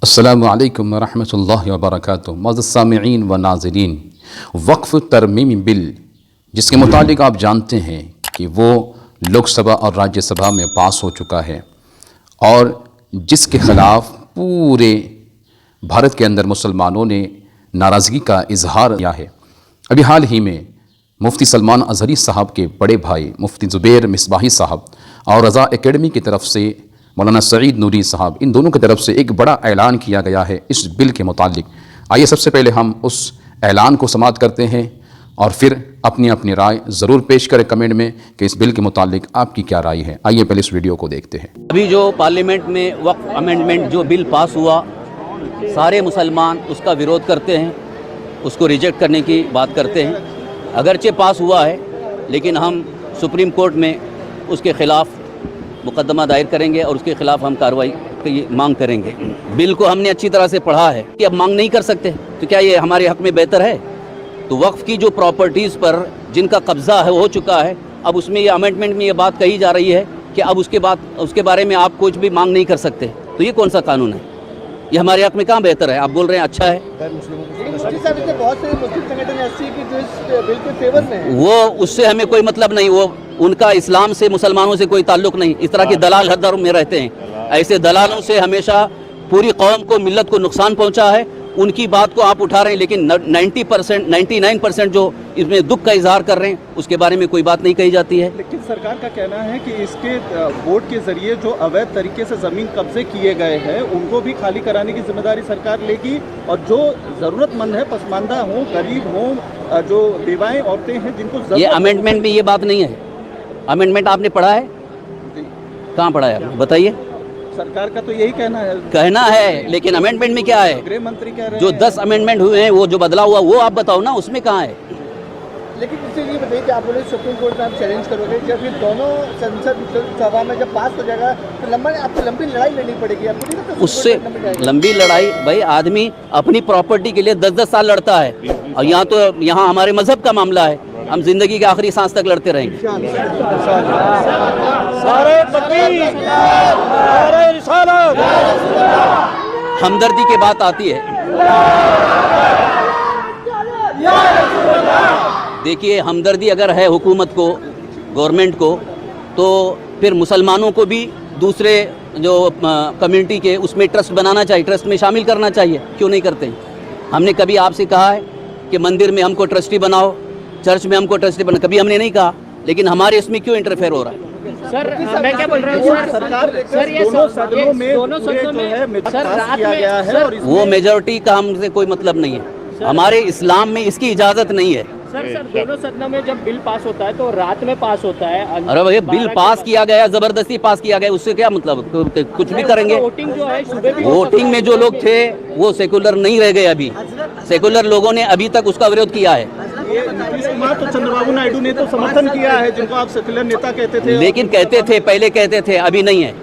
अस्सलामु अलैकुम वरहमतुल्लाहि वबरकातुहू। मुअज़्ज़ज़ सामिईन व नाज़रीन, वक्फ़ तरमीमी बिल जिसके मुतालिक आप जानते हैं कि वो लोकसभा और राज्यसभा में पास हो चुका है और जिसके ख़िलाफ़ पूरे भारत के अंदर मुसलमानों ने नाराज़गी का इजहार किया है। अभी हाल ही में मुफ्ती सलमान अज़हरी साहब के बड़े भाई मुफ्ती ज़ुबैर मिसबाही साहब और रज़ा एकेडमी की तरफ से मौलाना सईद नूरी साहब, इन दोनों की तरफ से एक बड़ा ऐलान किया गया है इस बिल के मुतालिक। आइए सबसे पहले हम उस ऐलान को समाअत करते हैं और फिर अपनी अपनी राय ज़रूर पेश करें कमेंट में कि इस बिल के मुतालिक आपकी क्या राय है। आइए पहले इस वीडियो को देखते हैं। अभी जो पार्लियामेंट में वक्फ अमेंडमेंट जो बिल पास हुआ, सारे मुसलमान उसका विरोध करते हैं, उसको रिजेक्ट करने की बात करते हैं। अगरचे पास हुआ है लेकिन हम सुप्रीम कोर्ट में उसके ख़िलाफ़ मुकदमा दायर करेंगे और उसके ख़िलाफ़ हम कार्रवाई की मांग करेंगे। बिल को हमने अच्छी तरह से पढ़ा है कि अब मांग नहीं कर सकते, तो क्या ये हमारे हक़ में बेहतर है? तो वक्फ़ की जो प्रॉपर्टीज़ पर जिनका कब्ज़ा है हो चुका है, अब उसमें ये अमेंडमेंट में ये बात कही जा रही है कि अब उसके बारे में आप कुछ भी मांग नहीं कर सकते। तो ये कौन सा कानून है? ये हमारे हक़ में कहाँ बेहतर है? आप बोल रहे हैं अच्छा है। बहुत से मुस्लिम संगठन ऐसे कि जो इस बिल के फेवर में है। वो उससे हमें कोई मतलब नहीं, वो उनका इस्लाम से मुसलमानों से कोई ताल्लुक़ नहीं। इस तरह के दलाल हर धर्म में रहते हैं। ऐसे दलालों से हमेशा पूरी कौम को, मिल्लत को नुकसान पहुंचा है। उनकी बात को आप उठा रहे हैं लेकिन 90%, 99% जो इसमें दुख का इजहार कर रहे हैं उसके बारे में कोई बात नहीं कही जाती है। लेकिन सरकार का कहना है कि इसके बोर्ड के जरिए जो अवैध तरीके से ज़मीन कब्जे किए गए हैं उनको भी खाली कराने की जिम्मेदारी सरकार लेगी और जो ज़रूरतमंद है, पसमानदा हों, गरीब हों, जो बेवाएँ औरतें हैं जिनको ये अमेंडमेंट में ये बात नहीं है। अमेंडमेंट आपने पढ़ा है? कहाँ पढ़ा है बताइए। सरकार का तो यही कहना है लेकिन अमेंडमेंट में क्या है? गृह मंत्री कह रहे जो 10 अमेंडमेंट हुए हैं, वो जो बदलाव हुआ वो आप बताओ ना, उसमें कहाँ है? लेकिन इससे ये बताइए कि आप बोले सुप्रीम कोर्ट में आप चैलेंज करोगे, जब ये दोनों संसद सभा में जब पास हो जाएगा तो आपको लंबी लड़ाई लड़नी पड़ेगी। आपको नहीं लगता उससे लंबी लड़ाई? भाई आदमी अपनी प्रॉपर्टी के लिए 10-10 साल लड़ता है और यहाँ हमारे मजहब का मामला है, हम जिंदगी के आखिरी सांस तक लड़ते रहेंगे। हमदर्दी की बात आती है, देखिए हमदर्दी अगर है हुकूमत को, गवर्नमेंट को, तो फिर मुसलमानों को भी दूसरे जो कम्युनिटी के उसमें ट्रस्ट बनाना चाहिए, ट्रस्ट में शामिल करना चाहिए। क्यों नहीं करते? हमने कभी आपसे कहा है कि मंदिर में हमको ट्रस्टी बनाओ, चर्च में हमको ट्रस्टी बनाओ? कभी हमने नहीं कहा, लेकिन हमारे इसमें क्यों इंटरफेयर हो रहा है? सर मैं क्या बोल रहा हूँ सर, ये दोनों सदनों में वो मेजॉरिटी का हमसे कोई मतलब नहीं है। हमारे इस्लाम में इसकी इजाज़त नहीं है। सर दोनों सदनों में जब बिल पास होता है तो रात में पास होता है। अरे भाई बिल पास किया गया, जबरदस्ती पास किया गया, उससे क्या मतलब? कुछ भी करेंगे। वोटिंग जो है सुबह वोटिंग में जो लोग थे वो सेकुलर नहीं रह गए। अभी सेकुलर लोगों ने अभी तक उसका विरोध किया है। नीतीश कुमार तो चंद्रबाबू नायडू ने तो समर्थन किया है, जिनको आप सेकुलर नेता कहते थे। लेकिन कहते थे, पहले कहते थे, अभी नहीं है।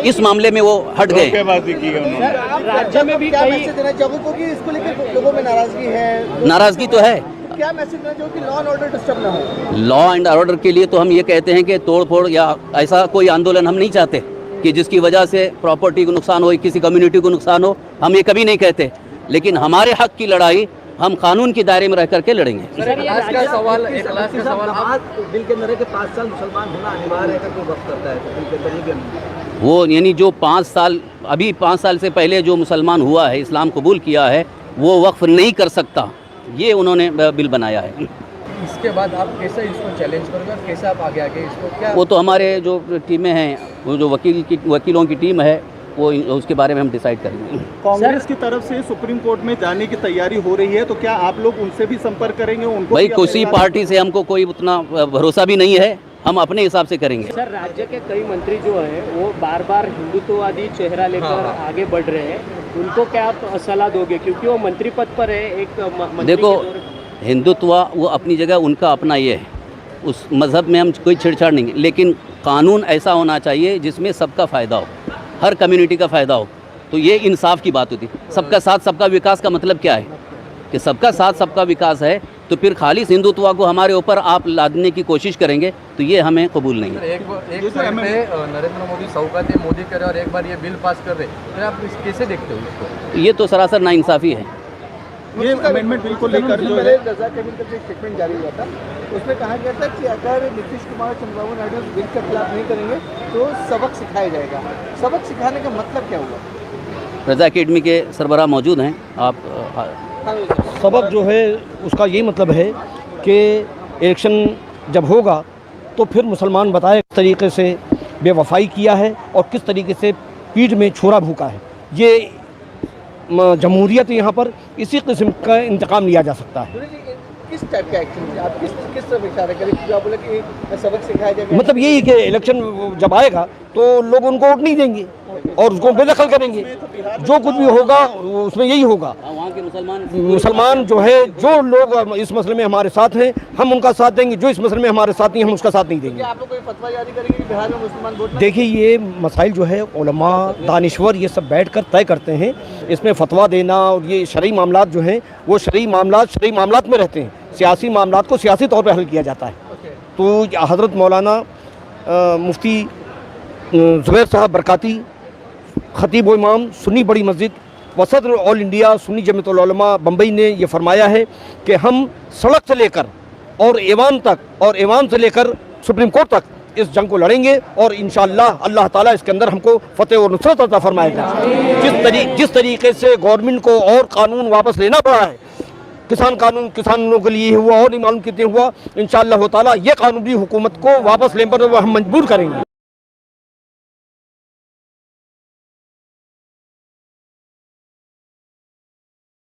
इस मामले में वो हट गए। राज्य में भी क्या मैसेज देना चाहोगे कि इसको लेकर लोगों में नाराजगी है? नाराजगी तो है। क्या मैसेज देना चाहोगे कि लॉ एंड ऑर्डर डिस्टर्ब ना हो? लॉ एंड ऑर्डर के लिए तो हम ये कहते हैं कि तोड़ फोड़ या ऐसा कोई आंदोलन हम नहीं चाहते कि जिसकी वजह से प्रॉपर्टी को नुकसान हो, किसी कम्युनिटी को नुकसान हो, हम ये कभी नहीं कहते। लेकिन हमारे हक की लड़ाई हम कानून के दायरे में रह करके लड़ेंगे। बिल के अंदर है कि 5 साल मुसलमान होना अनिवार्य है, अगर कोई वक्त करता है तो बिल के अंदर ये भी वो यानी जो 5 साल, अभी 5 साल से पहले जो मुसलमान हुआ है, इस्लाम कबूल किया है, वो वक्फ नहीं कर सकता, ये उन्होंने बिल बनाया है। इसके बाद आप कैसे इसको चैलेंज करोगे और कैसे आप आगे इसको क्या? वो तो हमारे जो टीमें हैं, वो जो वकीलों की टीम है, वो उसके बारे में हम डिसाइड करेंगे। कांग्रेस की तरफ से सुप्रीम कोर्ट में जाने की तैयारी हो रही है, तो क्या आप लोग उनसे भी संपर्क करेंगे? उनको भाई किसी पार्टी से हमको कोई उतना भरोसा भी नहीं है, हम अपने हिसाब से करेंगे। सर राज्य के कई मंत्री जो हैं वो बार बार हिंदुत्ववादी चेहरा लेकर आगे बढ़ रहे हैं, उनको क्या आप सलाह दोगे? क्योंकि वो मंत्री पद पर है। एक देखो, हिंदुत्व वो अपनी जगह, उनका अपना ये है, उस मज़हब में हम कोई छेड़छाड़ नहीं, लेकिन कानून ऐसा होना चाहिए जिसमें सबका फ़ायदा हो, हर कम्युनिटी का फ़ायदा हो। तो ये इंसाफ की बात होती है। सबका साथ सबका विकास का मतलब क्या है? कि सबका साथ सबका विकास है, तो तो फिर खालिस हिंदुत्व को हमारे ऊपर आप लादने की कोशिश करेंगे तो ये हमें कबूल नहीं है। एक साइड पे नरेंद्र मोदी सौगात मोदी करे और एक बार ये बिल पास कर रहे, फिर आप कैसे देखते हो इसको? ये तो सरासर नाइंसाफ़ी है। ये अमेंडमेंट बिल को लेकर जो है रजा कैबिनेट का जो स्टेटमेंट जारी हुआ था उसमें कहा गया था कि अगर नीतीश कुमार और चंद्रबाबू नायडू इस बिल के खिलाफ नहीं करेंगे तो सबक सिखाया जाएगा। सबक सिखाने का मतलब क्या हुआ? रजा अकेडमी के सरबराह मौजूद हैं, आप सबक जो है उसका यही मतलब है कि इलेक्शन जब होगा तो फिर मुसलमान बताए किस तरीके से बेवफाई किया है और किस तरीके से पीठ में छोरा भूका है। ये जमहूरियत यहाँ पर इसी किस्म का इंतकाम लिया जा सकता है। किस टाइप का एक्शन आप किस तरफ इशारा करें कि आप बोले कि सबक सिखाया जाएगा? मतलब यही कि इलेक्शन जब आएगा तो लोग उनको वोट नहीं देंगे और उसको बेदखल करेंगे। जो कुछ भी होगा उसमें यही होगा। वहाँ के मुसलमान जो है, जो लोग इस मसले में हमारे साथ हैं हम उनका साथ देंगे, जो इस मसले में हमारे साथ नहीं हम उसका साथ नहीं देंगे। आप लोग कोई फतवा जारी करेंगे कि बिहार में मुसलमान वोट? देखिए ये मसाइल जो है उलमा दानिश्वर ये सब बैठकर तय करते हैं। इसमें फतवा देना और ये शरई मामलात जो हैं वो शरई मामलात में रहते हैं। सियासी मामलात को सियासी तौर पर हल किया जाता है। तो हज़रत मौलाना मुफ्ती ज़ुबैर साहब बरकाती, खतीब व इमाम सुन्नी बड़ी मस्जिद व सदर ऑल इंडिया सुन्नी जमीयतुल उलमा बम्बई ने ये फरमाया है कि हम सड़क से लेकर और ऐवान तक और ऐवान से लेकर सुप्रीम कोर्ट तक इस जंग को लड़ेंगे और इंशाअल्लाह अल्लाह ताला इसके अंदर हमको फतेह और नुसरत अता फरमाएगा। जिस तरीके से गवर्नमेंट को और कानून वापस लेना पड़ा है, किसान कानून किसानों के लिए हुआ और नहीं मालूम कितने हुआ, इंशाअल्लाह ताला ये कानूनी हुकूमत को वापस लेने पर हम मजबूर करेंगे।